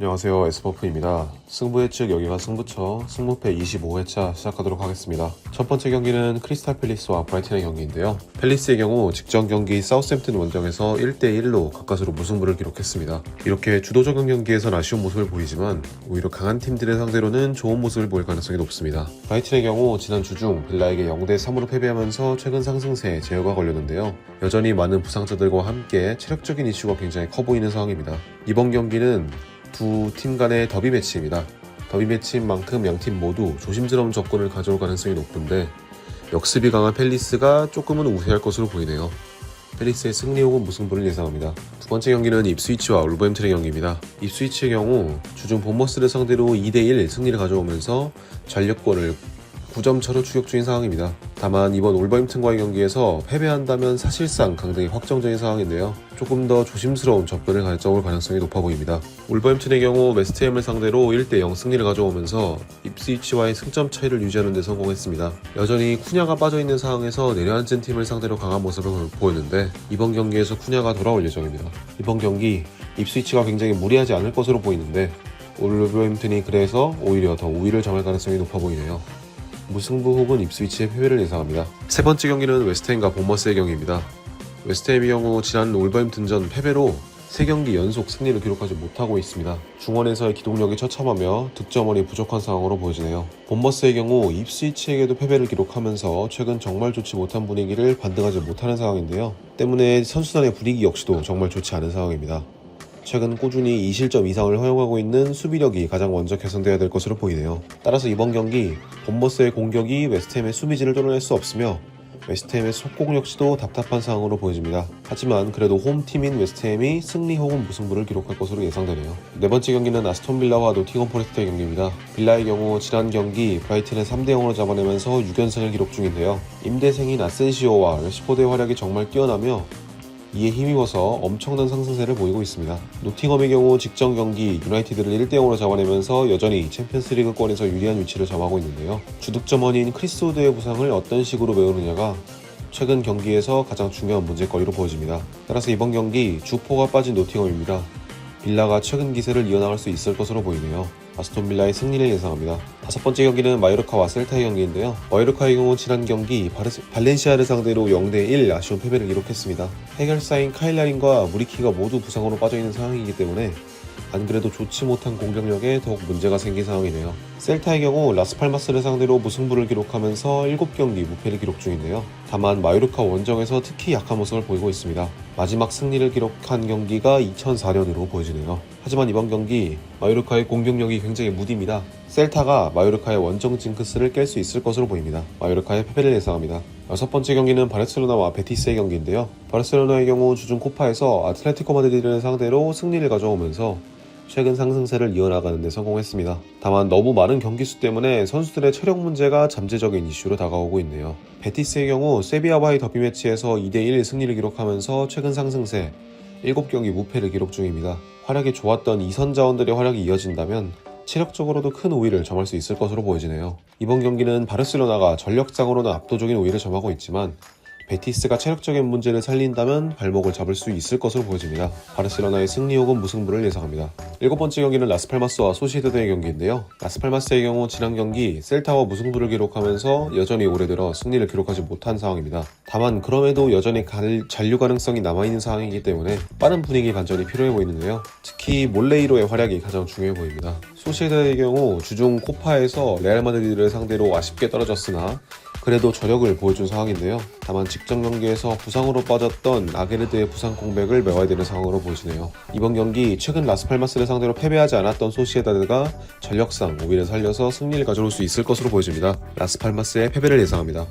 안녕하세요, 에스버프입니다. 승부 예측 여기가 승부처 승무패 25회차 시작하도록 하겠습니다. 첫 번째 경기는 크리스탈 팰리스와 브라이튼의 경기인데요. 팰리스의 경우 직전 경기 사우스햄튼 원정에서 1대1로 가까스로 무승부를 기록했습니다. 이렇게 주도적인 경기에선 아쉬운 모습을 보이지만 오히려 강한 팀들의 상대로는 좋은 모습을 보일 가능성이 높습니다. 브라이튼의 경우 지난 주중 빌라에게 0대3으로 패배하면서 최근 상승세에 제어가 걸렸는데요. 여전히 많은 부상자들과 함께 체력적인 이슈가 굉장히 커 보이는 상황입니다. 이번 경기는 두 팀 간의 더비 매치입니다. 더비 매치인 만큼 양팀 모두 조심스러운 접근을 가져올 가능성이 높은데 역습이 강한 팰리스가 조금은 우세할 것으로 보이네요. 팰리스의 승리 혹은 무승부를 예상합니다. 두 번째 경기는 입스위치와 울버햄튼의 경기입니다. 입스위치의 경우 주중 본머스를 상대로 2대1 승리를 가져오면서 전력권을 9점 차로 추격 중인 상황입니다. 다만 이번 울버햄튼과의 경기에서 패배한다면 사실상 강등이 확정적인 상황인데요. 조금 더 조심스러운 접근을 가져올 가능성이 높아 보입니다. 울버햄튼의 경우 웨스트햄을 상대로 1대0 승리를 가져오면서 입스위치와의 승점 차이를 유지하는 데 성공했습니다. 여전히 쿠냐가 빠져있는 상황에서 내려앉은 팀을 상대로 강한 모습을 보였는데 이번 경기에서 쿠냐가 돌아올 예정입니다. 이번 경기 입스위치가 굉장히 무리하지 않을 것으로 보이는데 울버햄튼이 그래서 오히려 더 우위를 점할 가능성이 높아 보이네요. 무승부 혹은 입스위치의 패배를 예상합니다. 세 번째 경기는 웨스트햄과 본머스의 경기입니다. 웨스트햄의 경우 지난 울버햄튼전 패배로 3경기 연속 승리를 기록하지 못하고 있습니다. 중원에서의 기동력이 처참하며 득점원이 부족한 상황으로 보여지네요. 본머스의 경우 입스위치에게도 패배를 기록하면서 최근 정말 좋지 못한 분위기를 반등하지 못하는 상황인데요. 때문에 선수단의 분위기 역시도 정말 좋지 않은 상황입니다. 최근 꾸준히 2실점 이상을 허용하고 있는 수비력이 가장 먼저 개선되어야 될 것으로 보이네요. 따라서 이번 경기 본머스의 공격이 웨스트햄의 수비진을 뚫어낼 수 없으며 웨스트햄의 속공 역시도 답답한 상황으로 보여집니다. 하지만 그래도 홈팀인 웨스트햄이 승리 혹은 무승부를 기록할 것으로 예상되네요. 네 번째 경기는 아스톤 빌라와 노팅엄 포레스트의 경기입니다. 빌라의 경우 지난 경기 브라이튼을 3대0으로 잡아내면서 6연승을 기록 중인데요. 임대생인 아센시오와 래시포드의 활약이 정말 뛰어나며 이에 힘입어서 엄청난 상승세를 보이고 있습니다. 노팅엄의 경우 직전 경기 유나이티드를 1대0으로 잡아내면서 여전히 챔피언스리그권에서 유리한 위치를 점하고 있는데요. 주득점원인 크리스 우드의 부상을 어떤 식으로 메우느냐가 최근 경기에서 가장 중요한 문제거리로 보여집니다. 따라서 이번 경기 주포가 빠진 노팅엄입니다. 빌라가 최근 기세를 이어나갈 수 있을 것으로 보이네요. 아스톤 빌라의 승리를 예상합니다. 다섯 번째 경기는 마요르카와 셀타의 경기인데요. 마요르카의 경우 지난 경기 발렌시아를 상대로 0대1 아쉬운 패배를 기록했습니다. 해결사인 카일라린과 무리키가 모두 부상으로 빠져있는 상황이기 때문에 안 그래도 좋지 못한 공격력에 더욱 문제가 생긴 상황이네요. 셀타의 경우 라스팔마스를 상대로 무승부를 기록하면서 7경기 무패를 기록 중인데요. 다만 마요르카 원정에서 특히 약한 모습을 보이고 있습니다. 마지막 승리를 기록한 경기가 2004년으로 보여지네요. 하지만 이번 경기 마요르카의 공격력이 굉장히 무딥니다. 셀타가 마요르카의 원정 징크스를 깰 수 있을 것으로 보입니다. 마요르카의 패배를 예상합니다. 여섯 번째 경기는 바르셀로나와 베티스의 경기인데요. 바르셀로나의 경우 주중 코파에서 아틀레티코 마드리드를 상대로 승리를 가져오면서 최근 상승세를 이어나가는 데 성공했습니다. 다만 너무 많은 경기수 때문에 선수들의 체력 문제가 잠재적인 이슈로 다가오고 있네요. 베티스의 경우 세비야와의 더비 매치에서 2대1 승리를 기록하면서 최근 상승세 7경기 무패를 기록 중입니다. 활약이 좋았던 2선 자원들의 활약이 이어진다면 체력적으로도 큰 우위를 점할 수 있을 것으로 보여지네요. 이번 경기는 바르셀로나가 전력상으로는 압도적인 우위를 점하고 있지만 베티스가 체력적인 문제를 살린다면 발목을 잡을 수 있을 것으로 보여집니다. 바르셀로나의 승리 혹은 무승부를 예상합니다. 일곱 번째 경기는 라스팔마스와 소시에다드의 경기인데요. 라스팔마스의 경우 지난 경기 셀타와 무승부를 기록하면서 여전히 올해 들어 승리를 기록하지 못한 상황입니다. 다만 그럼에도 여전히 잔류 가능성이 남아있는 상황이기 때문에 빠른 분위기 반전이 필요해 보이는데요. 특히 몰레이로의 활약이 가장 중요해 보입니다. 소시에다드의 경우 주중 코파에서 레알 마드리드를 상대로 아쉽게 떨어졌으나 그래도 저력을 보여준 상황인데요. 다만 직전 경기에서 부상으로 빠졌던 아게르드의 부상 공백을 메워야 되는 상황으로 보이시네요. 이번 경기 최근 라스팔마스를 상대로 패배하지 않았던 소시에다드가 전력상 우위를 살려서 승리를 가져올 수 있을 것으로 보여집니다. 라스팔마스의 패배를 예상합니다.